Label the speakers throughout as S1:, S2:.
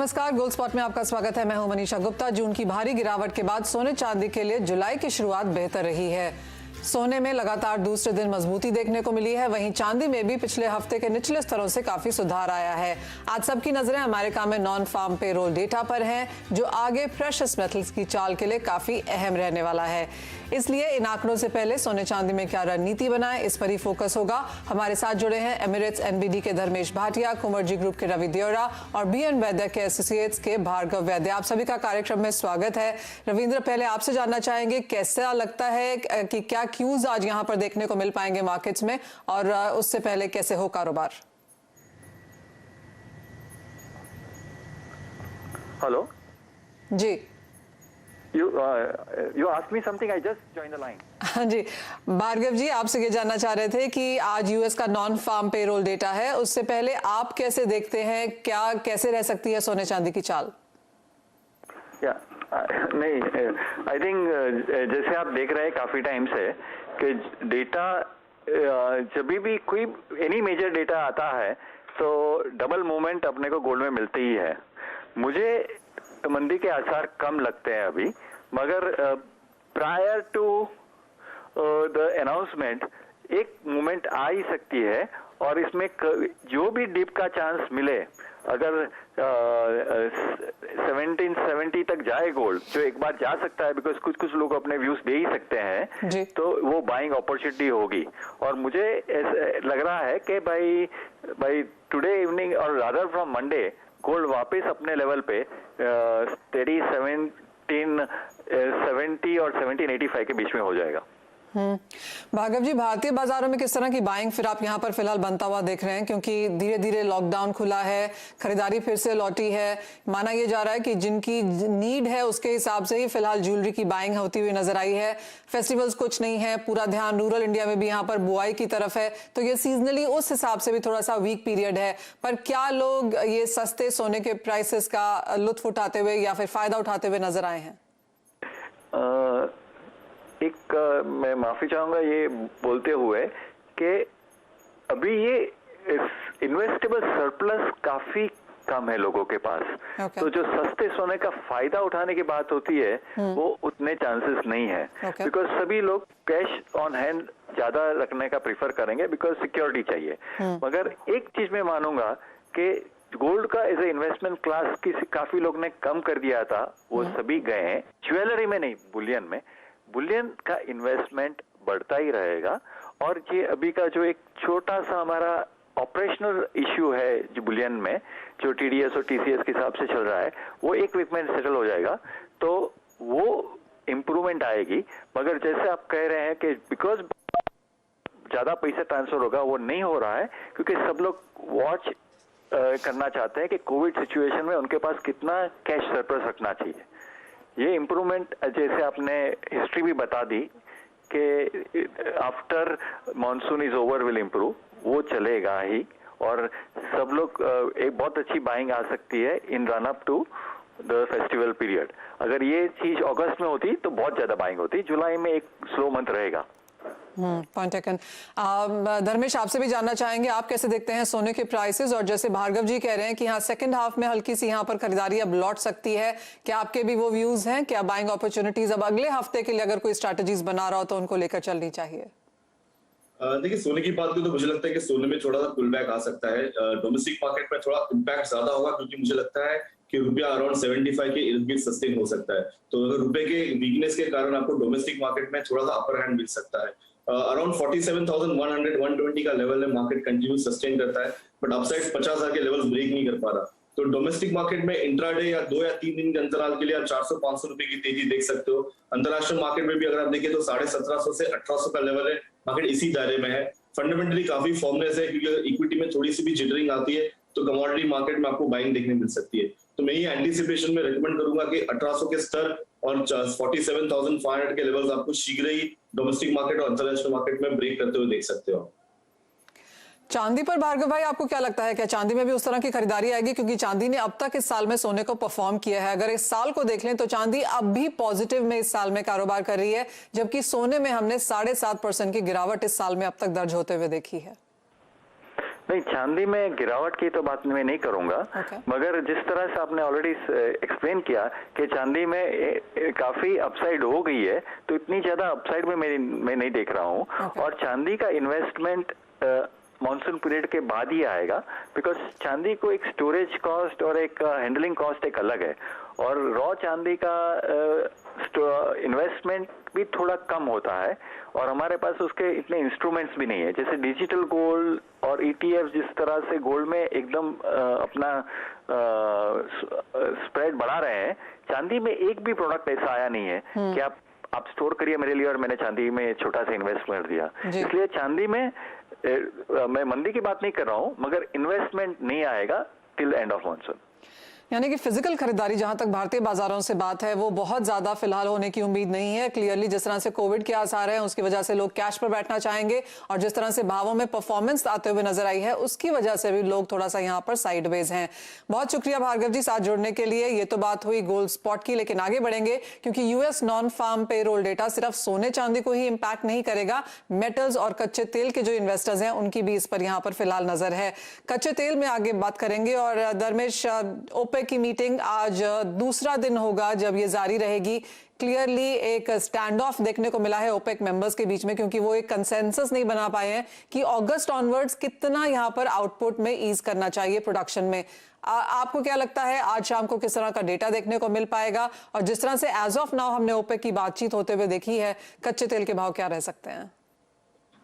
S1: नमस्कार, gold spot में आपका स्वागत है। मैं हूं मनीषा गुप्ता। जून की भारी गिरावट के बाद सोने चांदी के लिए जुलाई की शुरुआत बेहतर रही है। सोने में लगातार दूसरे दिन मजबूती देखने को मिली है। वहीं चांदी में भी पिछले हफ्ते के निचले स्तरों से काफी सुधार आया है। आज सबकी नजरें अमेरिका में नॉन फार्म पेरोल डेटा पर हैं, जो आगे प्रेशियस मेटल्स की चाल के लिए काफी अहम रहने वाला है। इसलिए इन आंकड़ों से पहले सोने चांदी में क्या रणनीति बनाए, इस पर ही फोकस होगा। हमारे साथ जुड़े हैं एमिरेट्स एनबीडी के धर्मेश भाटिया, कुमरजी ग्रुप के रवि देओरा और बीएन वैद्य के एसोसिएट्स के भार्गव वैद्य। आप सभी का कार्यक्रम में स्वागत है। रविंद्र, पहले आपसे जानना चाहेंगे कैसा लगता है कि क्या क्यूज आज यहाँ पर देखने को मिल पाएंगे मार्केट्स में, और उससे पहले कैसे हो कारोबार?
S2: Hello
S1: ji,
S2: you asked me something, I just joined the line.
S1: हाँ जी, भार्गव जी आपसे ये जानना चाह रहे थे कि आज यूएस का नॉन फार्म पेरोल डेटा है, उससे पहले आप कैसे देखते हैं, क्या कैसे रह सकती है सोने चांदी की चाल?
S2: नहीं, आई थिंक जैसे आप देख रहे हैं काफी टाइम से कि डेटा जब भी कोई एनी मेजर डेटा आता है तो डबल मूवमेंट अपने को गोल्ड में मिलती ही है। मुझे मंदी के आसार कम लगते हैं अभी, मगर प्रायर टू द अनाउंसमेंट एक मूवमेंट आ ही सकती है, और इसमें जो भी डिप का चांस मिले, अगर 1770 तक जाए गोल्ड, जो एक बार जा सकता है, बिकॉज कुछ लोग अपने व्यूज दे ही सकते हैं, तो वो बाइंग अपॉर्चुनिटी होगी। और मुझे लग रहा है कि भाई टुडे इवनिंग और रादर फ्रॉम मंडे गोल्ड वापस अपने लेवल पे 1770 और 1785 के बीच में हो जाएगा।
S1: भार्गव जी, भारतीय बाजारों में किस तरह की बाइंग फिर आप यहाँ पर फिलहाल बनता हुआ देख रहे हैं, क्योंकि धीरे धीरे लॉकडाउन खुला है, खरीदारी फिर से लौटी है। माना यह जा रहा है कि जिनकी नीड है उसके हिसाब से ही फिलहाल ज्वेलरी की बाइंग होती हुई नजर आई है। फेस्टिवल्स कुछ नहीं है, पूरा ध्यान रूरल इंडिया में भी यहाँ पर बुआई की तरफ है, तो ये सीजनली उस हिसाब से भी थोड़ा सा वीक पीरियड है। पर क्या लोग ये सस्ते सोने के प्राइसेस का लुत्फ उठाते हुए या फिर फायदा उठाते हुए नजर आए हैं?
S2: मैं माफी चाहूंगा ये बोलते हुए कि अभी ये इन्वेस्टेबल सरप्लस काफी कम है लोगों के पास। तो जो सस्ते सोने का फायदा उठाने की बात होती है वो उतने चांसेस नहीं है, बिकॉज सभी लोग कैश ऑन हैंड ज्यादा रखने का प्रीफर करेंगे, बिकॉज सिक्योरिटी चाहिए। मगर एक चीज मैं मानूंगा कि गोल्ड का एज ए इन्वेस्टमेंट क्लास काफी लोग ने कम कर दिया था, वो सभी गए हैं ज्वेलरी में, नहीं बुलियन में। बुलियन का इन्वेस्टमेंट बढ़ता ही रहेगा, और ये अभी का जो एक छोटा सा हमारा ऑपरेशनल इश्यू है जो बुलियन में, जो टीडीएस और टीसीएस के हिसाब से चल रहा है, वो एक वीक में सेटल हो जाएगा, तो वो इम्प्रूवमेंट आएगी। मगर जैसे आप कह रहे हैं कि बिकॉज ज्यादा पैसा ट्रांसफर होगा, वो नहीं हो रहा है, क्योंकि सब लोग वॉच करना चाहते हैं कि कोविड सिचुएशन में उनके पास कितना कैश सरप्लस रखना चाहिए। ये इम्प्रूवमेंट जैसे आपने हिस्ट्री भी बता दी कि after monsoon is over will improve, वो चलेगा ही, और सब लोग एक बहुत अच्छी बाइंग आ सकती है in run up to the festival period. अगर ये चीज अगस्त में होती तो बहुत ज्यादा बाइंग होती, जुलाई में एक स्लो मंथ रहेगा।
S1: Point taken. धर्मेश, आपसे भी जानना चाहेंगे आप कैसे देखते हैं सोने के प्राइसेस, और जैसे भार्गव जी कह रहे हैं कि हाँ सेकंड हाफ में हल्की सी यहाँ पर खरीदारी अब लौट सकती है, क्या आपके भी वो व्यूज हैं? क्या बाइंग अपॉर्चुनिटीज अब अगले हफ्ते के लिए अगर कोई स्ट्रैटेजीज बना रहा हो तो उनको लेकर चलनी चाहिए?
S3: देखिए, सोने की बात की तो मुझे लगता है कि सोने में थोड़ा सा पुल बैक आ सकता है। डोमेस्टिक मार्केट में थोड़ा इम्पैक्ट ज्यादा होगा, क्योंकि मुझे लगता है कि रुपया अराउंड 75 के इर्द गिर्द सस्टेन हो सकता है। तो अगर रुपए के वीकनेस के कारण आपको डोमेस्टिक मार्केट में थोड़ा सा अपर हैंड मिल सकता है। अराउंड 47,100-120 का लेवल है, मार्केट कंटिन्यू सस्टेन करता है, बट अपसाइड 50,000 के लेवल्स ब्रेक नहीं कर पा रहा। तो डोमेस्टिक मार्केट में इंट्राडे या 2 या 3 दिन के अंतराल के लिए आप 400-500 रुपए की तेजी देख सकते हो। अंतरराष्ट्रीय मार्केट में भी अगर आप देखिए तो 1750 से 1800 का लेवल है, मार्केट इसी दायरे में है। फंडामेंटली काफी फॉर्मलेस है, क्योंकि अगर इक्विटी में थोड़ी सी भी जिटरिंग आती है तो कमोडिटी मार्केट में आपको बाइंग देखने मिल सकती है। तो मैं ये एंटीसिपेशन में रिकमेंड करूंगा कि 1800 के स्तर और 47,500 के लेवल्स आपको शीघ्र ही डोमेस्टिक मार्केट और अंतरराष्ट्रीय मार्केट में ब्रेक करते हुए देख सकते हो।
S1: चांदी पर भार्गव भाई आपको क्या लगता है, क्या चांदी में भी उस तरह की खरीदारी आएगी? क्योंकि चांदी ने अब तक इस साल में सोने को परफॉर्म किया है। अगर इस साल को देख लें तो चांदी अब भी पॉजिटिव में इस साल में कारोबार कर रही है, जबकि सोने में हमने 7.5% की गिरावट इस साल में अब तक दर्ज होते हुए देखी है।
S2: नहीं, चांदी में गिरावट की तो बात मैं नहीं करूंगा, मगर जिस तरह से आपने ऑलरेडी एक्सप्लेन किया कि चांदी में काफी अपसाइड हो गई है, तो इतनी ज्यादा अपसाइड में मैं नहीं देख रहा हूं। और चांदी का इन्वेस्टमेंट मॉनसून पीरियड के बाद ही आएगा, बिकॉज चांदी को एक स्टोरेज कॉस्ट और एक हैंडलिंग कॉस्ट एक अलग है, और रॉ चांदी का इन्वेस्टमेंट भी थोड़ा कम होता है, और हमारे पास उसके इतने इंस्ट्रूमेंट्स भी नहीं है। जैसे डिजिटल गोल्ड और ETF जिस तरह से गोल्ड में एकदम अपना स्प्रेड बढ़ा रहे हैं, चांदी में एक भी प्रोडक्ट ऐसा आया नहीं है कि आप स्टोर करिए मेरे लिए और मैंने चांदी में छोटा सा इन्वेस्ट कर दिया। इसलिए चांदी में मैं मंदी की बात नहीं कर रहा हूं, मगर इन्वेस्टमेंट नहीं आएगा टिल एंड ऑफ मॉनसून।
S1: यानी कि फिजिकल खरीदारी जहां तक भारतीय बाजारों से बात है वो बहुत ज्यादा फिलहाल होने की उम्मीद नहीं है। क्लियरली जिस तरह से कोविड के आसार हैं उसकी वजह से लोग कैश पर बैठना चाहेंगे, और जिस तरह से भावों में परफॉर्मेंस आते हुए नजर आई है उसकी वजह से भी लोग थोड़ा सा यहाँ पर साइडवेज हैं। बहुत शुक्रिया भार्गव जी साथ जुड़ने के लिए। ये तो बात हुई गोल्ड स्पॉट की, लेकिन आगे बढ़ेंगे क्योंकि US non farm payroll data सिर्फ सोने चांदी को ही इंपैक्ट नहीं करेगा, मेटल्स और कच्चे तेल के जो इन्वेस्टर्स हैं उनकी भी इस पर यहाँ पर फिलहाल नजर है। कच्चे तेल में आगे बात करेंगे। और धर्मेश, ओपेक की मीटिंग आज दूसरा दिन होगा जब ये जारी रहेगी। क्लियरली एक स्टैंड ऑफ देखने को मिला है ओपेक मेंबर्स के बीच में, क्योंकि वो एक कंसेंसस नहीं बना पाए हैं कि अगस्त ऑनवर्ड्स कितना यहां पर आउटपुट में ईज करना चाहिए प्रोडक्शन में। आपको क्या लगता है आज शाम को किस तरह का डेटा देखने को मिल पाएगा? और जिस तरह से एज ऑफ नाउ हमने ओपेक की बातचीत होते हुए देखी है, कच्चे तेल के भाव क्या रह सकते हैं?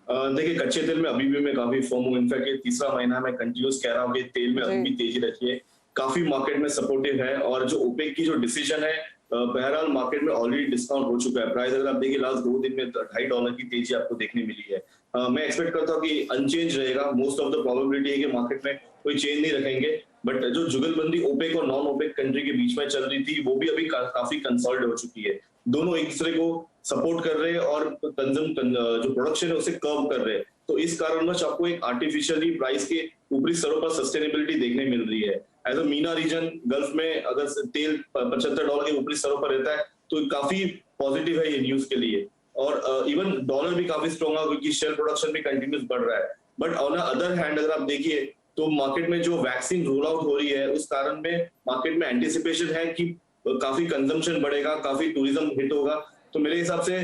S3: देखिए, कच्चे तेल में अभी भी मैं काफी फर्म हूँ। इनफैक्ट ये तीसरा महीना मैं कंटिन्यूस कह रहा हूँ कि तेल में अभी भी तेजी रखी है, काफी मार्केट में सपोर्टिव है। और जो ओपेक की जो डिसीजन है, बहरहाल मार्केट में ऑलरेडी डिस्काउंट हो चुका है। प्राइस अगर आप देखिए लास्ट 2 दिन में $2.5 की तेजी आपको देखने मिली है। मैं एक्सपेक्ट करता हूँ कि अनचेंज रहेगा। मोस्ट ऑफ द प्रोबेबिलिटी है कि मार्केट में कोई चेंज नहीं रखेंगे। बट जो जुगलबंदी ओपेक और नॉन ओपेक कंट्री के बीच में चल रही थी वो भी अभी काफी कंसोल्ड हो चुकी है। दोनों एक दूसरे को सपोर्ट कर रहे हैं और जो प्रोडक्शन है उसे कर्व कर रहे हैं। तो इस कारणवश आपको एक आर्टिफिशियली प्राइस के ऊपरी स्तरों पर सस्टेनेबिलिटी देखने मिल रही है। As a MENA region Gulf में अगर तेल $75 के ऊपरी स्तरों पर रहता है तो काफी पॉजिटिव है ये न्यूज के लिए। और इवन डॉलर भी काफी स्ट्रॉन्ग है क्योंकि शेल प्रोडक्शन भी कंटिन्यूस बढ़ रहा है। बट ऑन अदर हैंड अगर आप देखिए तो मार्केट में जो वैक्सीन रोल आउट हो रही है उस कारण में मार्केट में एंटिसिपेशन है कि काफी कंजम्पशन बढ़ेगा, काफी टूरिज्म हिट होगा। तो मेरे हिसाब से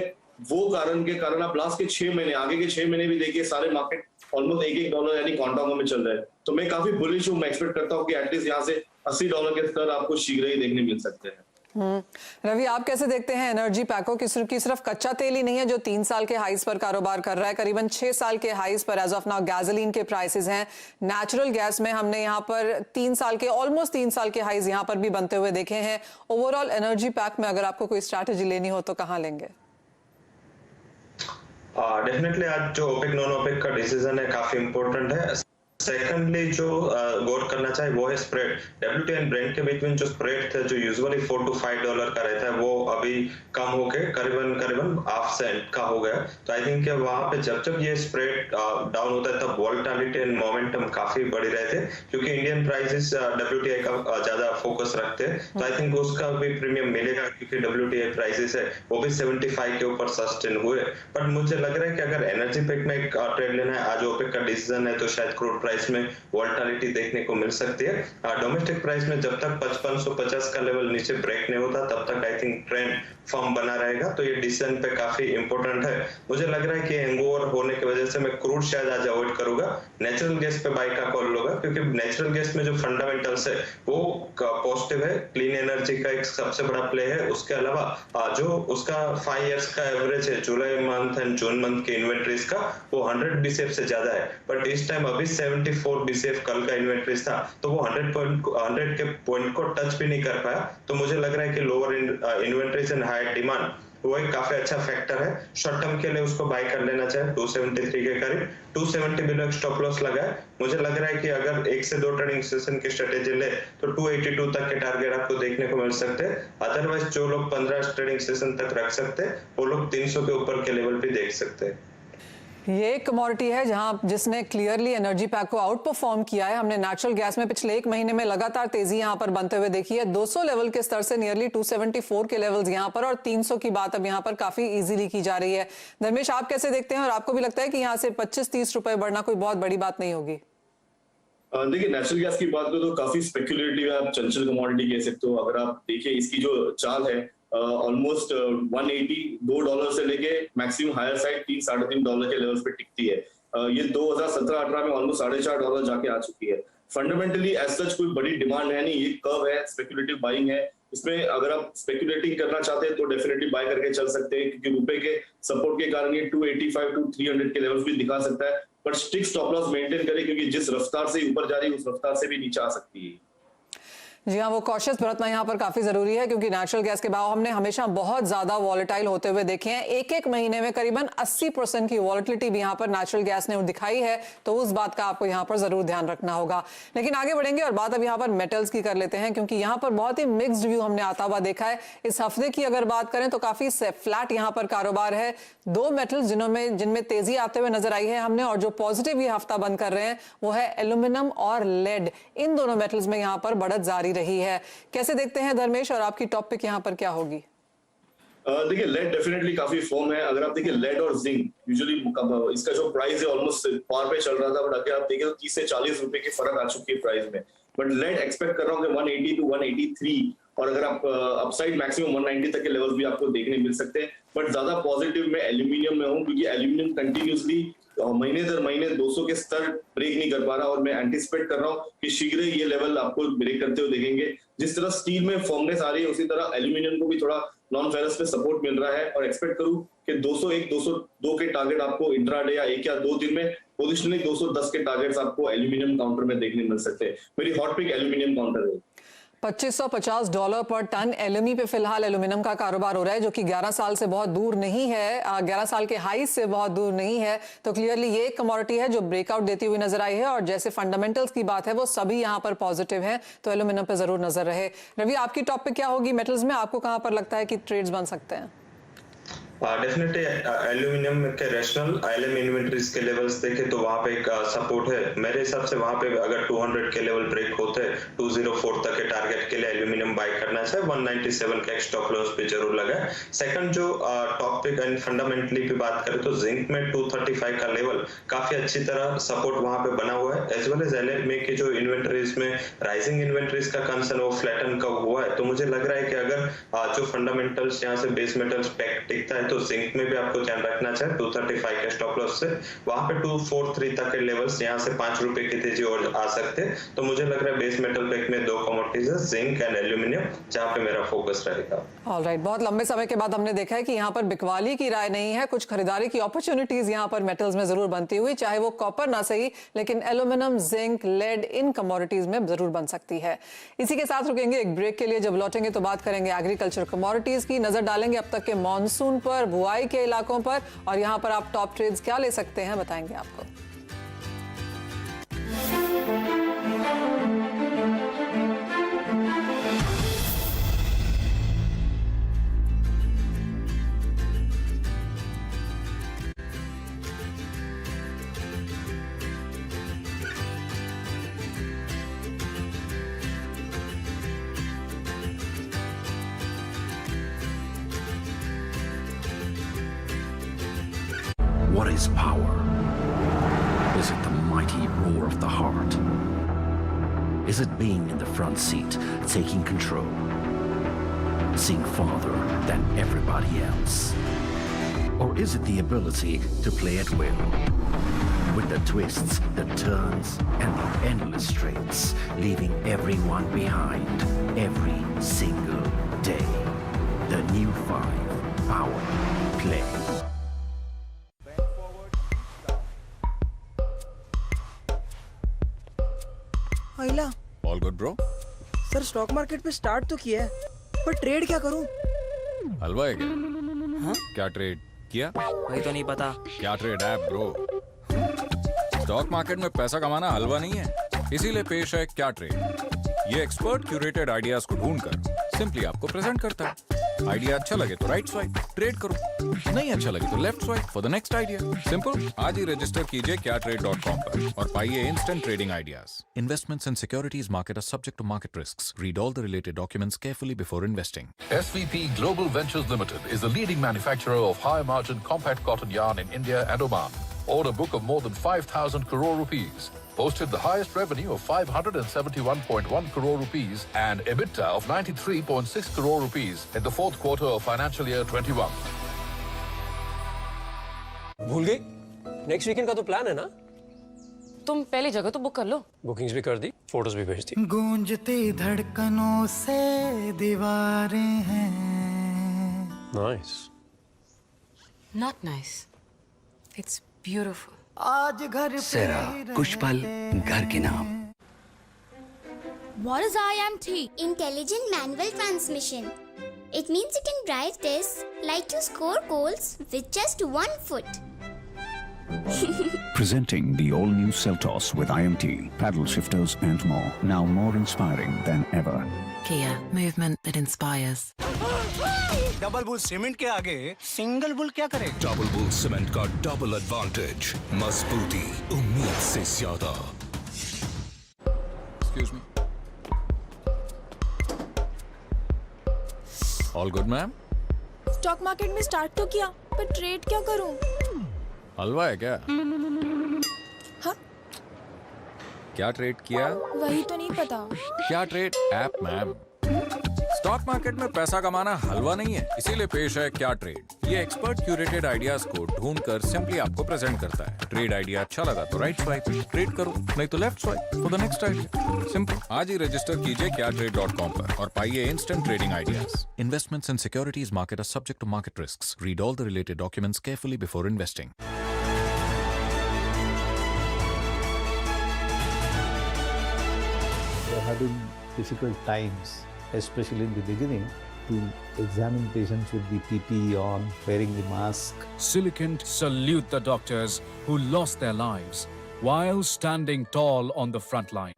S3: वो कारण के कारण आप लास्ट के 6 महीने, आगे के 6 महीने भी देखिए, सारे मार्केट ऑलमोस्ट $1 यानी क्वांटम में चल रहा है। तो मैं काफी बुलिश हूँ। मैं एक्सपेक्ट करता हूँ कि एटलीस्ट यहाँ से $80 के स्तर आपको शीघ्र ही देखने मिल सकते हैं।
S1: रवि, आप कैसे देखते हैं एनर्जी पैको की सिर्फ कच्चा तेल ही नहीं है जो 3 साल के हाईज पर कारोबार कर रहा है, करीबन 6 साल के हाईज पर एज ऑफ नाउ गैसोलीन के प्राइसेस हैं। नेचुरल गैस में हमने यहाँ पर ऑलमोस्ट 3 साल के हाईज यहाँ पर भी बनते हुए देखे हैं। ओवरऑल एनर्जी पैक में अगर आपको कोई स्ट्रैटेजी लेनी हो तो कहाँ लेंगे?
S4: डेफिनेटली आज जो ओपेक नॉन ओपेक का डिसीजन है काफी इंपॉर्टेंट है। सेकंडली जो गौर करना चाहिए वो है स्प्रेड। WTI एंड ब्रेंट के बीच में जो स्प्रेड था जो यूजुअली $4 to $5 का रहता है वो अभी कम होके करीबन ½ सेंट का हो गया। तो आई थिंक वहां पे जब ये स्प्रेड डाउन होता है तब वोलेटिलिटी एंड मोमेंटम काफी बढ़ी रहते हैं, क्योंकि इंडियन प्राइसेस WTI का ज्यादा फोकस रखते हैं। तो आई थिंक उसका भी प्रीमियम मिलेगा क्योंकि WTI प्राइसेस है वो भी 75 के ऊपर सस्टेन हुए। बट मुझे लग रहा है कि अगर एनर्जी पैक में एक ट्रेड लेना है, आज ओपेक का डिसीजन है तो शायद क्रूड प्राइस में वोलेटिलिटी देखने को मिल सकती है। डोमेस्टिक प्राइस में जब तक 5550 का लेवल नीचे ब्रेक नहीं होता तब तक आई थिंक ट्रेंड फर्म बना रहेगा। तो ये डिसीजन पे काफी इंपॉर्टेंट है। मुझे लग रहा है कि हैंगओवर होने की वजह से मैं क्रूड शायद आज अवॉइड करूंगा, नेचुरल गैस पे बाय का कॉल लूंगा, क्योंकि नेचुरल गैस में जो फंडामेंटल्स है वो पॉजिटिव है। क्लीन एनर्जी का एक सबसे बड़ा प्ले है। उसके अलावा जो उसका 5 इयर्स का एवरेज है जुलाई मंथ एंड जून मंथ के इन्वेंटरीज का वो 100 BCF से ज्यादा है। बट इस टाइम अभी 74 BCF कल का इन्वेंटरीज था तो वो 100 के पॉइंट को टच भी नहीं कर पाया। तो मुझे लग रहा है कि lower inventories and high demand वो एक काफी अच्छा फैक्टर है। शॉर्ट टर्म के लिए उसको बाय कर लेना चाहिए 273 के करीब। 270 बिलो एक स्टॉप लॉस लगा है। मुझे लग रहा है कि अगर 1 से 2 ट्रेडिंग सेशन की स्ट्रेटेजी ले तो 282 तक के टारगेट आपको देखने को मिल सकते हैं। अदरवाइज जो लोग 15 ट्रेडिंग सेशन तक रख सकते हैं वो लोग 300 के ऊपर के लेवल भी देख सकते हैं।
S1: ये एक कमोडिटी है जिसने क्लियरली एनर्जी पैक को आउट परफॉर्म किया है। हमने नेचुरल गैस में पिछले 1 महीने में लगातार तेजी यहां पर बनते हुए देखी है। 200 लेवल के स्तर से नियरली 274 के लेवल्स यहां पर, और 300 की बात अब यहां पर काफी इजीली की जा रही है। धर्मेश, आप कैसे देखते हैं और आपको भी लगता है कि यहां से 25-30 रुपए बढ़ना कोई बहुत बड़ी बात नहीं होगी?
S3: देखिए नेचुरल गैस की बात करें तो काफी स्पेक्युलेटिव है, आप चंचल कमोडिटी कह सकते हो। अगर आप देखिए इसकी जो चाल है ऑलमोस्ट 182 से लेके मैक्सिमम हायर साइड $3-3.5 के लेवल्स पे टिकती है। ये 2017-18 में ऑलमोस्ट $4.5 जाके आ चुकी है। फंडामेंटली एज सच कोई बड़ी डिमांड है नहीं, ये कर्व है, स्पेक्युलेटिव बाइंग है। इसमें अगर आप स्पेक्युलेटिंग करना चाहते हैं तो डेफिनेटली बाय करके चल सकते हैं, क्योंकि रुपए के सपोर्ट के कारण ये 285-300 के लेवल्स भी दिखा सकता है। But strict stop loss maintain करें, क्योंकि जिस रफ्तार से ऊपर जा रही है उस रफ्तार से भी नीचे आ सकती है।
S1: जी हाँ, वो कॉशियस बरतना यहाँ पर काफी जरूरी है, क्योंकि नेचुरल गैस के भाव हमने हमेशा बहुत ज्यादा वॉलेटाइल होते हुए देखे हैं। एक महीने में करीबन 80% की वॉलेटिलिटी भी यहाँ पर नेचुरल गैस ने दिखाई है, तो उस बात का आपको यहाँ पर जरूर ध्यान रखना होगा। लेकिन आगे बढ़ेंगे और बात अब यहाँ पर मेटल्स की कर लेते हैं, क्योंकि यहाँ पर बहुत ही मिक्स्ड व्यू हमने आता हुआ देखा है। इस हफ्ते की अगर बात करें तो काफी फ्लैट यहाँ पर कारोबार है। दो मेटल्स जिनमें तेजी आते हुए नजर आई है हमने, और जो पॉजिटिव ये हफ्ता बंद कर रहे हैं वो है एल्यूमिनियम और लेड। इन दोनों मेटल्स में यहाँ पर बढ़त जारी रही है। कैसे देखते हैं धर्मेश, और आपकी टॉपिक यहाँ पर क्या होगी?
S3: देखिए लेड डेफिनेटली काफी फॉर्म है। अगर आप देखिए लेड और जिंक यूजुअली इसका जो प्राइस है ऑलमोस्ट पार पे चल रहा था, बट अगर आप देखिए तो 30 से 40 रुपए की फर्क आ चुकी है प्राइस में। बट लेड एक्सपेक्ट कर रहा हूँ कि 180-183, और अगर आप अपसाइड मैक्सिमम 190 तक के लेवल्स भी आपको देखने मिल सकते हैं। बट ज्यादा पॉजिटिव में एल्यूमिनियम में हूँ, क्योंकि एल्यूमिनियम कंटिन्यूसली महीने दर महीने 200 के स्तर ब्रेक नहीं कर पा रहा, और मैं एंटिसिपेट कर रहा हूँ कि शीघ्र ही ये लेवल आपको ब्रेक करते हुए देखेंगे। जिस तरह स्टील में फॉर्मनेस आ रही है, उसी तरह एल्यूमिनियम को भी थोड़ा नॉन फेरस पे सपोर्ट मिल रहा है, और एक्सपेक्ट करूं कि 201-202 के टारगेट आपको इंट्राडे या 1 या 2 दिन में पोजिशनली 210 के टारगेट्स आपको एल्यूमिनियम काउंटर में देखने मिल सकते हैं। मेरी हॉट पिक एल्यूमिनियम काउंटर है।
S1: $2550 पर टन एलएमई पे फिलहाल एल्यूमिनियम का कारोबार हो रहा है, जो कि 11 साल से बहुत दूर नहीं है, 11 साल के हाई से बहुत दूर नहीं है। तो क्लियरली ये एक कमोडिटी है जो ब्रेकआउट देती हुई नजर आई है, और जैसे फंडामेंटल्स की बात है वो सभी यहाँ पर पॉजिटिव है, तो एल्यूमिनियम पे जरूर नजर रहे। रवि, आपकी टॉपिक क्या होगी मेटल्स में? आपको कहाँ पर लगता है कि ट्रेड्स बन सकते हैं?
S4: डेफिनेटली एल्यूमिनियम के रैशनल आईएलएम इन्वेंटरीज के लेवल्स देखे तो वहां पे एक सपोर्ट है। मेरे हिसाब से वहां पे अगर 200 के लेवल ब्रेक होते हैं 204 तक के टारगेट के लिए एल्यूमिनियम बाय करना चाहिए। 197 का स्टॉप लॉस पे जरूर लगा है। सेकंड जो टॉपिक एंड फंडामेंटली पे बात करें तो जिंक में 235 का लेवल काफी अच्छी तरह सपोर्ट वहां पे बना हुआ है, एज वेल एज एलएमए के जो इन्वेंटरीज में राइजिंग इन्वेंटरीज का कंसर्न वो फ्लैटन का हुआ है। तो मुझे लग रहा है कि अगर जो फंडामेंटल्स यहाँ से बेस मेटल्स पैक टिकता है तो जिंक में भी आपको ध्यान रखना चाहिए 235 के स्टॉप लॉस से। वहां पे 243 तक के लेवल्स यहाँ से 5 रुपए की तेजी और आ सकते हैं। तो मुझे लग रहा है बेस मेटल पैक में दो कमोडिटीज है, जिंक एंड एल्यूमिनियम, जहां पे मेरा फोकस रहेगा।
S1: ऑलराइट, बहुत लंबे समय के बाद हमने देखा है कि यहाँ पर बिकवाली की राय नहीं है, कुछ खरीदारी की अपॉर्चुनिटीज यहाँ पर मेटल्स में जरूर बनती हुई, चाहे वो कॉपर ना सही, लेकिन एल्यूमिनियम, जिंक, लेड इन कमोडिटीज में जरूर बन सकती है। इसी के साथ रुकेंगे एक ब्रेक के लिए। जब लौटेंगे तो बात करेंगे एग्रीकल्चर कमोडिटीज की, नजर डालेंगे अब तक के मॉनसून पर, बुआई के इलाकों पर, और यहाँ पर आप टॉप ट्रेड्स क्या ले सकते हैं बताएंगे आपको।
S5: What is power? Is it the mighty roar of the heart? Is it being in the front seat, taking control, seeing farther than everybody else? Or is it the ability to play at will, with the twists, the turns, and the endless straights, leaving everyone behind every single day? The new 5 Power Play.
S6: All good bro.
S7: Sir stock market पे start तो किया है, पर trade क्या करूं?
S6: हलवा है क्या?
S7: हाँ?
S6: क्या ट्रेड किया?
S7: वही तो नहीं पता।
S6: क्या ट्रेड है ब्रो? स्टॉक मार्केट में पैसा कमाना हलवा नहीं है, इसीलिए पेश है क्या ट्रेड। ये एक्सपर्ट क्यूरेटेड आइडियाज को ढूंढकर सिंपली आपको प्रेजेंट करता है। आइडिया अच्छा लगे तो राइट स्वाइप ट्रेड करो, नहीं अच्छा लगे तो left swipe for the next idea. Simple. आज ही रजिस्टर कीजिए kyatrade.com पर और पाइए instant trading ideas. Investments in securities market are subject to market risks. Read all the related documents carefully before investing.
S8: SVP Global Ventures Limited is the leading manufacturer of high-margin compact cotton yarn in India and Oman. Order book of more than 5,000 crore rupees. posted the highest revenue of 571.1 crore rupees and EBITDA of 93.6 crore rupees in the fourth quarter of financial year 21.
S9: भूल गई? Next weekend का तो plan है ना?
S10: तुम पहले जगह तो बुक कर लो।
S9: बुकिंग्स भी कर दी, फोटोज भी भेज दी।
S11: गूंजती धड़कनों से दीवारें हैं।
S9: Nice.
S10: Not nice, it's beautiful.
S11: आज घर
S12: सेरा, कुछ पल घर के नाम।
S13: What is IMT? Intelligent Manual Transmission. It means you can drive this like you score goals with just 1 foot.
S14: Presenting the all-new Seltos with IMT, paddle shifters and more. Now more inspiring than ever.
S10: Kia, movement that inspires.
S11: Double bull cement के आगे single bull क्या करे?
S15: Double bull cement का double advantage, मजबूती उम्मीद से ज्यादा।
S6: Excuse me. All good, ma'am?
S13: Stock market में स्टार्ट तो किया, पर ट्रेड क्या करूं?
S6: हलवा है क्या?
S13: हाँ?
S6: क्या ट्रेड किया?
S13: वही तो नहीं पता।
S6: क्या trade app ma'am? Stock market में पैसा कमाना हलवा नहीं है, इसीलिए पेश है क्या ट्रेड। ये एक्सपर्ट क्यूरेटेड आइडियाज को ढूंढकर सिंपली आपको प्रेजेंट करता है। ट्रेड आइडिया अच्छा लगा तो राइट स्वाइप ट्रेड करो, नहीं तो left swipe for the next idea. Simple. आज ही रजिस्टर कीजिए kyatrade.com पर और पाइए instant trading ideas. Investments in securities market are subject to market risks. Read all the related documents carefully before investing.
S16: Having difficult times, especially in the beginning, to examine patients with the PPE on, wearing the mask.
S17: Silicant salute the doctors who lost their lives while standing tall on the front line.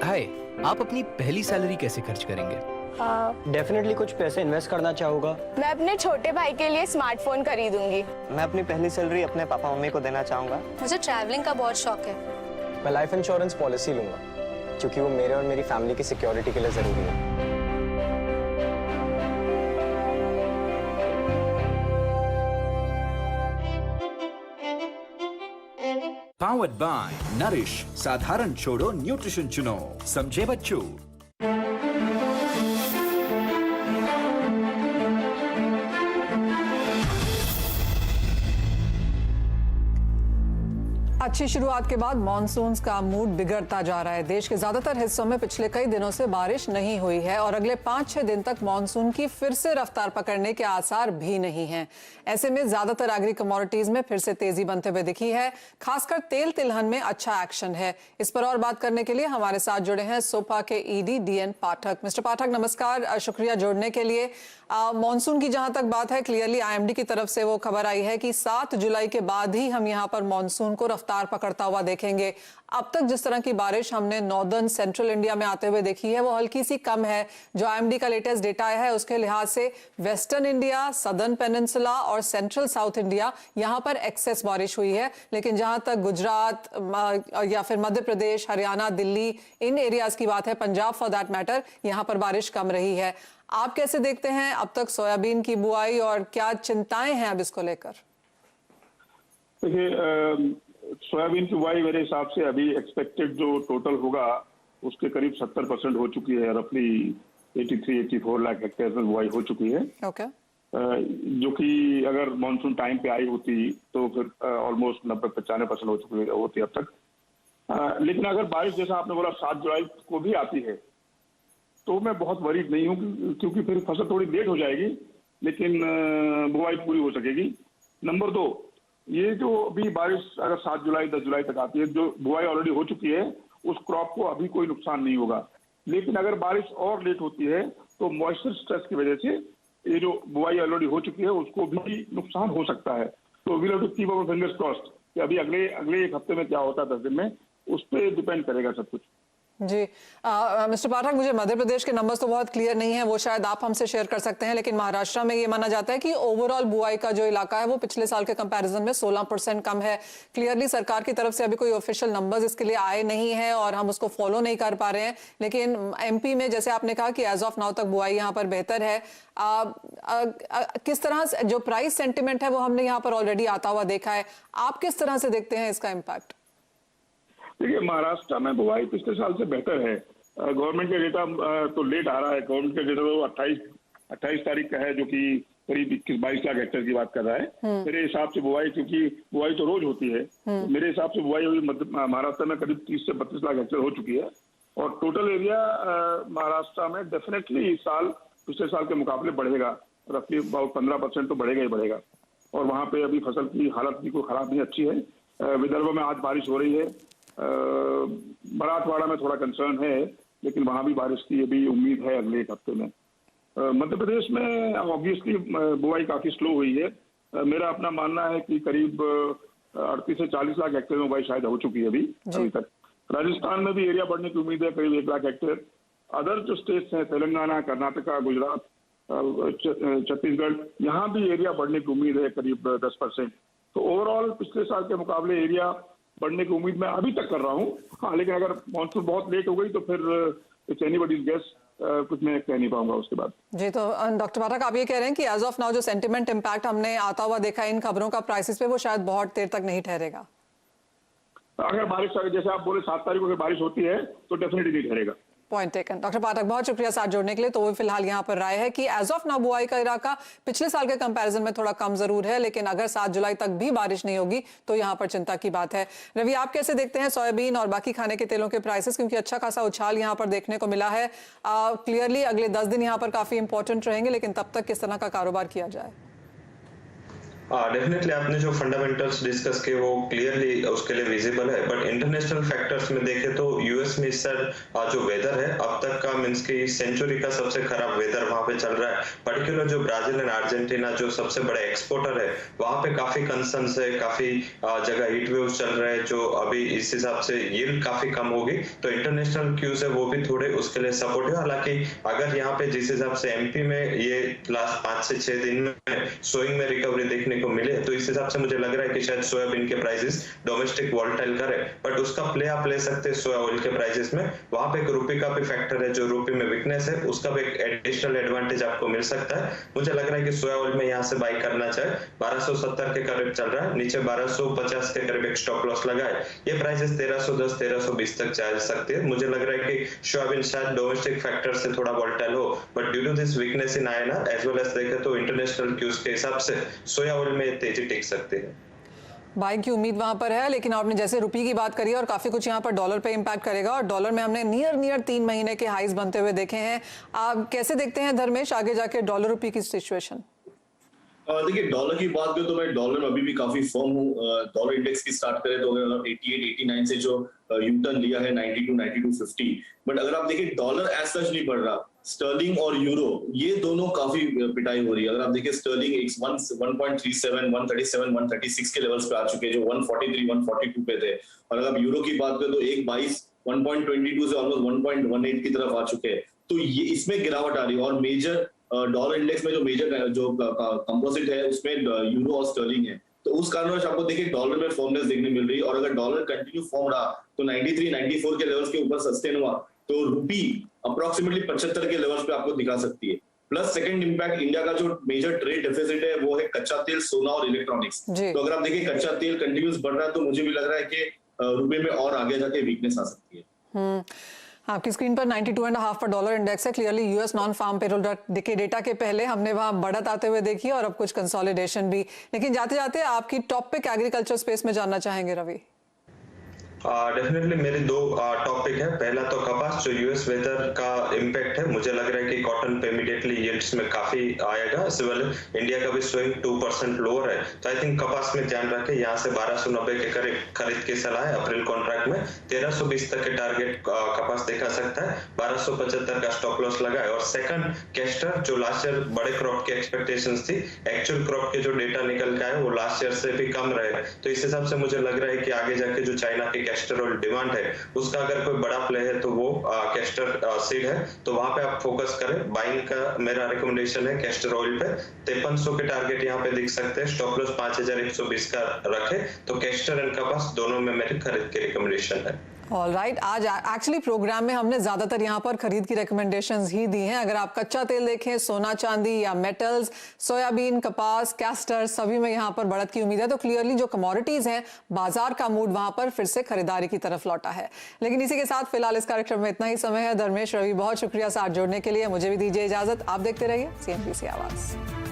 S18: हाय, आप अपनी पहली salary कैसे खर्च करेंगे?
S7: Definitely कुछ पैसे invest करना चाहूँगा।
S19: मैं अपने छोटे भाई के लिए स्मार्टफोन खरीदूंगी।
S7: मैं अपनी पहली सैलरी अपने पापा मम्मी को देना चाहूँगा।
S19: मुझे ट्रैवलिंग का बहुत शौक है।
S7: मैं लाइफ इंश्योरेंस पॉलिसी लूंगा, क्योंकि वो मेरे और मेरी फैमिली की सिक्योरिटी के लिए जरूरी है।
S20: Powered by Nourish, साधारण छोड़ो न्यूट्रिशन चुनो, समझे बच्चों।
S1: अच्छी शुरुआत के बाद मॉनसून का मूड बिगड़ता जा रहा है। देश के ज्यादातर हिस्सों में पिछले कई दिनों से बारिश नहीं हुई है और अगले 5-6 दिन तक मॉनसून की फिर से रफ्तार पकड़ने के आसार भी नहीं हैं। ऐसे में ज्यादातर एग्री कमोडिटीज में फिर से तेजी बनते हुए दिखी है। खासकर तेल तिलहन में अच्छा एक्शन है। इस पर और बात करने के लिए हमारे साथ जुड़े हैं सोपा के ईडी DN पाठक। मिस्टर पाठक नमस्कार, शुक्रिया जोड़ने के लिए। मॉनसून की जहां तक बात है, क्लियरली IMD की तरफ से वो खबर आई है कि 7 जुलाई के बाद ही हम यहां पर मॉनसून को रफ्तार पकड़ता हुआ देखेंगे। अब तक जिस तरह की बारिश हमने नॉर्दर्न सेंट्रल इंडिया में आते हुए देखी है वो हल्की सी कम है। जो IMD का लेटेस्ट डेटा है उसके लिहाज से वेस्टर्न इंडिया, सदर्न पेनिनसुला और सेंट्रल साउथ इंडिया यहां पर एक्सेस बारिश हुई है। लेकिन जहां तक गुजरात या फिर मध्य प्रदेश, हरियाणा, दिल्ली, इन एरियाज की बात है, पंजाब फॉर दैट मैटर, यहां पर बारिश कम रही है। आप कैसे देखते हैं अब तक सोयाबीन की बुआई और क्या चिंताएं हैं अब इसको लेकर?
S21: देखिए, सोयाबीन की बुआई मेरे हिसाब से अभी एक्सपेक्टेड जो टोटल होगा उसके करीब 70% हो चुकी है। रफली 83-84 लाख हेक्टेयर में बुआई हो चुकी है।
S1: ओके।
S21: जो कि अगर मानसून टाइम पे आई होती तो फिर ऑलमोस्ट 90-95% हो चुकी होती अब तक। लेकिन अगर बारिश जैसा आपने बोला 7 जुलाई को भी आती है तो मैं बहुत वरीड नहीं हूँ, क्योंकि फिर फसल थोड़ी लेट हो जाएगी लेकिन बुआई पूरी हो सकेगी। नंबर 2, ये जो अभी बारिश अगर 7 जुलाई 10 जुलाई तक आती है, जो बुआई ऑलरेडी हो चुकी है उस क्रॉप को अभी कोई नुकसान नहीं होगा। लेकिन अगर बारिश और लेट होती है तो मॉइस्चर स्ट्रेस की वजह से ये जो बुआई ऑलरेडी हो चुकी है उसको भी नुकसान हो सकता है। तो we have to keep our fingers crossed कि अभी अगले एक हफ्ते में क्या होता है, 10 दिन में, उस पर डिपेंड करेगा सब कुछ।
S1: जी मिस्टर पाठक, मुझे मध्य प्रदेश के नंबर्स तो बहुत क्लियर नहीं है, वो शायद आप हमसे शेयर कर सकते हैं, लेकिन महाराष्ट्र में ये माना जाता है कि ओवरऑल बुआई का जो इलाका है वो पिछले साल के कंपैरिजन में 16% कम है। क्लियरली सरकार की तरफ से अभी कोई ऑफिशियल नंबर्स इसके लिए आए नहीं है और हम उसको फॉलो नहीं कर पा रहे हैं, लेकिन एमपी में जैसे आपने कहा कि एज ऑफ नाउ तक बुआई यहाँ पर बेहतर है। किस तरह से जो प्राइस सेंटिमेंट है वो हमने यहाँ पर ऑलरेडी आता हुआ देखा है, आप किस तरह से देखते हैं इसका इम्पैक्ट?
S21: देखिए, महाराष्ट्र में बुआई पिछले साल से बेहतर है। गवर्नमेंट का डेटा तो लेट आ रहा है। गवर्नमेंट का डेटा तो 28 तारीख का है, जो कि करीब 21-22 लाख हेक्टेयर की बात कर रहा है। मेरे हिसाब से बुआई, क्योंकि बुआई तो रोज होती है, मेरे हिसाब से बुआई हुई महाराष्ट्र में करीब 30 से 32 लाख हेक्टेयर हो चुकी है। और टोटल एरिया महाराष्ट्र में डेफिनेटली इस साल पिछले साल के मुकाबले बढ़ेगा, रफली अबाउट 15% तो बढ़ेगा ही बढ़ेगा। और वहाँ पे अभी फसल की हालत भी कोई खराब नहीं, अच्छी है। विदर्भ में आज बारिश हो रही है। मराठवाड़ा में थोड़ा कंसर्न है, लेकिन वहां भी बारिश की अभी उम्मीद है अगले एक हफ्ते में। मध्य प्रदेश में ऑब्वियसली बुआई काफी स्लो हुई है। मेरा अपना मानना है कि करीब 38 से 40 लाख हेक्टेयर में बुआई शायद हो चुकी है अभी तक। राजस्थान में भी एरिया बढ़ने की उम्मीद है, करीब 1 लाख हेक्टेयर। अदर जो स्टेट्स हैं, तेलंगाना, कर्नाटका, गुजरात, छत्तीसगढ़, यहाँ भी एरिया बढ़ने की उम्मीद है करीब 10%। तो ओवरऑल पिछले साल के मुकाबले एरिया बढ़ने की उम्मीद मैं अभी तक कर रहा हूँ। हाँ, लेकिन अगर मॉनसून बहुत लेट हो गई तो फिर इट्स एनीबॉडीज गेस, कुछ मैं कह नहीं पाऊंगा उसके बाद। जी, तो
S1: डॉक्टर पाठक, आप ये कह रहे हैं कि एज ऑफ नाउ जो सेंटिमेंट इम्पैक्ट हमने आता हुआ देखा है इन खबरों का प्राइसेस पे, वो शायद बहुत देर तक नहीं ठहरेगा।
S21: अगर बारिश, जैसे आप बोले 7 तारीख को अगर बारिश होती है तो डेफिनेटली नहीं ठहरेगा।
S1: Point taken. डॉक्टर पाठक, बहुत शुक्रिया साथ जोड़ने के लिए। तो वो फिलहाल यहाँ पर राय है कि एज ऑफ नाउ बुआई का इलाका पिछले साल के कंपैरिजन में थोड़ा कम जरूर है, लेकिन अगर 7 जुलाई तक भी बारिश नहीं होगी तो यहाँ पर चिंता की बात है। रवि, आप कैसे देखते हैं सोयाबीन और बाकी खाने के तेलों के प्राइसेस, क्योंकि अच्छा खासा उछाल यहाँ पर देखने को मिला है। क्लियरली अगले 10 दिन यहाँ पर काफी इंपॉर्टेंट रहेंगे, लेकिन तब तक किस तरह का कारोबार किया जाए?
S4: डेफिनेटली आपने जो फंडामेंटल्स डिस्कस किए वो क्लियरली उसके लिए विजिबल है, बट इंटरनेशनल फैक्टर्स में देखें तो यूएस में इस साल जो वेदर है अब तक का मींस की सेंचुरी का सबसे खराब वेदर वहां पे चल रहा है। पर्टिकुलर जो ब्राजील एंड अर्जेंटीना जो सबसे बड़े एक्सपोर्टर है, वहां पे काफी कंसर्न्स है, काफी जगह हीट वेव्स चल रहे हैं, जो अभी इस हिसाब से यील्ड काफी कम होगी। तो इंटरनेशनल क्यूज है वो भी थोड़े उसके लिए सपोर्टिव। हालांकि अगर यहाँ पे जिस हिसाब से एमपी में ये लास्ट 5 से 6 दिन में सोइंग में रिकवरी देखने को मिले, तो इस हिसाब से मुझे लग रहा है कि शायद सोयाबीन के प्राइसेस डोमेस्टिक वॉलेटाइल करे, बट उसका प्ले आप ले सकते हैं सोया ऑयल के प्राइसेस में। वहां पे एक रुपये का भी फैक्टर है, जो रुपये में वीकनेस है उसका भी एक एडिशनल एडवांटेज आपको मिल सकता है। मुझे लग रहा है कि सोया ऑयल में यहाँ से बाई करना चाहे 1270 के करीब चल रहा है, नीचे 1250 के करीब एक स्टॉप लॉस लगा है। ये प्राइसेस 1310 1320 तक जा सकती है। मुझे लग रहा है कि सोयाबीन शायद डोमेस्टिक फैक्टर से थोड़ा वॉलेटाइल हो, but due to this weakness in INR as well as देखे तो इंटरनेशनल क्यूज के हिसाब से सोया ऑयल में तेजी टिक सकते हैं।
S1: बाइक की उम्मीद वहां पर है, लेकिन आपने जैसे रुपये की बात करी और काफी कुछ यहाँ पर डॉलर पे इम्पैक्ट करेगा, और डॉलर में हमने नियर 3 महीने के हाईज बनते हुए देखे हैं। आप कैसे देखते हैं धर्मेश आगे जाके डॉलर रुपये की सिचुएशन?
S3: देखिए, डॉलर की बात करें तो मैं डॉलर में अभी भी काफी फर्म हूँ। डॉलर इंडेक्स की स्टार्ट करें तो अगर 88-89 से जो यूटर्न लिया है 92-92.50, बट अगर आप देखिए डॉलर एज सच नहीं बढ़ रहा। स्टर्लिंग और यूरो ये दोनों काफी पिटाई हो रही है। अगर आप देखिए स्टर्लिंग 1.37, 137, 136 के लेवल्स पे आ चुके हैं, जो 143, 142 पे थे। और अगर आप यूरो की बात करें तो 1.22, 1.22 से ऑलमोस्ट 1.18 की तरफ आ चुके हैं। तो ये इसमें गिरावट आ रही है। और मेजर डॉलर इंडेक्स में जो मेजर जो कंपोजिट है उसमें यूरो और स्टर्लिंग है, तो उस कारणवश आपको देखिए डॉलर में फॉर्मनेस देखने मिल रही है। और अगर डॉलर कंटिन्यू फॉर्म रहा तो 93-94 के लेवल्स के ऊपर सस्टेन हुआ तो रुपी अप्रोक्सीमेटली 75 के लेवल्स पे आपको दिखा सकती है। प्लस सेकंड इंपैक्ट, इंडिया का जो मेजर ट्रेड डेफिसिट है वो है कच्चा तेल, सोना और इलेक्ट्रॉनिक्स। तो अगर आप देखिए कच्चा तेल कंटिन्यूस बढ़ रहा है तो मुझे भी लग रहा है कि रुपये में और आगे जाके वीकनेस आ सकती है।
S1: आपकी स्क्रीन पर 92.5 पर डॉलर इंडेक्स है। Clearly US non farm payroll के डेटा के पहले हमने वहां बढ़त आते हुए देखी और अब कुछ कंसोलिडेशन भी। लेकिन जाते जाते आपकी टॉप पिक एग्रीकल्चर स्पेस में जानना चाहेंगे रवि।
S4: डेफिनेटली मेरे 2 टॉपिक है। पहला तो कपास, जो यूएस वेदर का इम्पैक्ट है, मुझे लग रहा है कि कॉटन पे इमीडिएटली यील्ड्स में काफी आएगा। सिवल इंडिया का भी स्विंग 2% लोअर है, तो आई थिंक कपास में ध्यान रखें। यहाँ से 1290 के करीब खरीद की सलाह है। अप्रैल कॉन्ट्रैक्ट में 1320 तक के टारगेट कपास देखा सकता है, 1275 का स्टॉप लॉस लगा है। और सेकंड कैस्टर, जो लास्ट ईयर बड़े क्रॉप की एक्सपेक्टेशंस थी, एक्चुअल क्रॉप के जो डेटा निकल के आए वो लास्ट ईयर से भी कम रहे। तो इस हिसाब से मुझे लग रहा है कि आगे जाके जो चाइना के कैस्टर ऑयल डिमांड है उसका अगर कोई बड़ा प्ले है तो वो कैस्टर सीड है, तो वहां पे आप फोकस करें। बाइंग का मेरा रिकमेंडेशन है कैस्टर ऑयल पे। 5300 के टारगेट यहाँ पे दिख सकते हैं, स्टॉप लॉस 5120 का रखे, तो कैस्टर एंड कपास दोनों में मेरी खरीद की रिकमेंडेशन है।
S1: ऑलराइट, आज एक्चुअली प्रोग्राम में हमने ज्यादातर यहाँ पर खरीद की रिकमेंडेशंस ही दी हैं। अगर आप कच्चा तेल देखें, सोना चांदी या मेटल्स, सोयाबीन, कपास, कैस्टर, सभी में यहाँ पर बढ़त की उम्मीद है। तो क्लियरली जो कमोडिटीज हैं, बाजार का मूड वहां पर फिर से खरीदारी की तरफ लौटा है। लेकिन इसी के साथ फिलहाल इस कार्यक्रम में इतना ही समय है। धर्मेश, रवि, बहुत शुक्रिया साथ जोड़ने के लिए। मुझे भी दीजिए इजाजत। आप देखते रहिए CNBC आवाज।